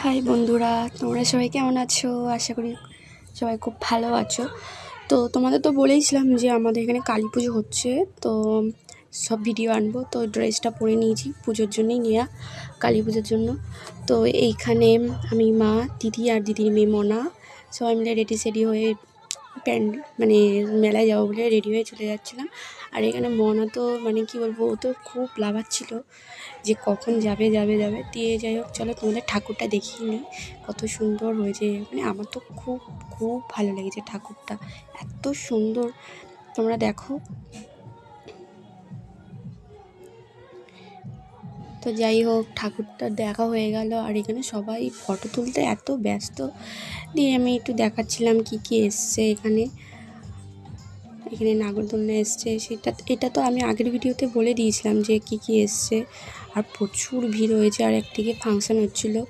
High বন্ধুরা, তোমরা সবাই কেমন আছো? আশা করি সবাই খুব ভালো আছো। তো তোমাদের তো বলেইছিলাম যে আমাদের এখানে কালী পুজো হচ্ছে, তো সব ভিডিও আনবো। তো ড্রেসটা পরে নিয়েছি পুজোর জন্যই, নেওয়া কালী পুজোর জন্য। তো এইখানে আমি, মা, দিদি আর দিদির মেয়ে মনা সবাই মিলে রেডি সেডি হয়ে মানে মেলায় যাবো বলে রেডি হয়ে চলে যাচ্ছিলাম। আর এখানে মনা তো মানে কি বলবো, ও তো খুব লাফাচ্ছিল যে কখন যাবে যাবে যাবে দিয়ে। যাই হোক, চলো তোমাদের ঠাকুরটা দেখিয়ে নিই, কত সুন্দর হয়েছে। মানে আমার তো খুব খুব ভালো লেগেছে ঠাকুরটা, এত সুন্দর, তোমরা দেখো। তো যাই হোক, ঠাকুরটা দেখা হয়ে গেল। আর এখানে সবাই ফটো তুলতে এত ব্যস্ত, দিয়ে আমি একটু দেখাচ্ছিলাম কি কি এসছে এখানে। এখানে নাগরদোলনা এসছে, এটা তো আমি আগের ভিডিওতে বলে দিয়েছিলাম যে কি কি এসছে। আর প্রচুর ভিড় হয়েছে, আর একদিকে ফাংশান হচ্ছিলো,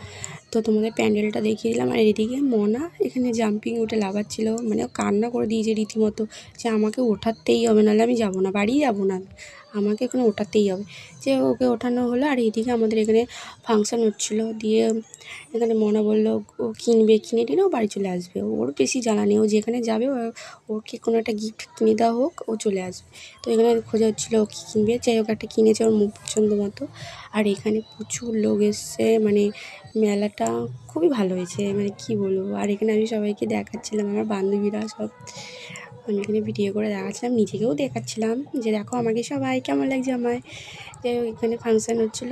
তো তোমাদের প্যান্ডেলটা দেখিয়ে দিলাম। আর এদিকে মনা এখানে জাম্পিং উঠে লাফাচ্ছিল, মানে ও কান্না করে দিয়েছে রীতিমতো যে আমাকে ওঠাতেই হবে, নাহলে আমি যাবো না, বাড়ি যাবো না, আমাকে এখানে ওঠাতেই হবে। যে ওকে ওঠানো হলো। আর এদিকে আমাদের এখানে ফাংশান হচ্ছিলো, দিয়ে এখানে মনা বললো ও কিনবে, কিনে টিনে ও বাড়ি চলে আসবে, ওর বেশি জ্বালা নেই, ও যেখানে যাবে ওকে কোনো একটা গিফট কিনে দেওয়া হোক, ও চলে আসবে। তো এখানে খোঁজা হচ্ছিলো ও কী কিনবে, যাই হোক একটা কিনেছে ওর মুখ পছন্দ মতো। আর এখানে প্রচুর লোক এসছে, মানে মেলাটা খুবই ভালো হয়েছে, মানে কি বলবো। আর এখানে আমি সবাইকে দেখাচ্ছিলাম, আমার বান্ধবীরা সব, আমি এখানে ভিডিও করে দেখাচ্ছিলাম, নিজেকেও দেখাচ্ছিলাম যে দেখো আমাকে সবাই কেমন লাগছে আমায়। যাই হোক, এখানে ফাংশান হচ্ছিলো।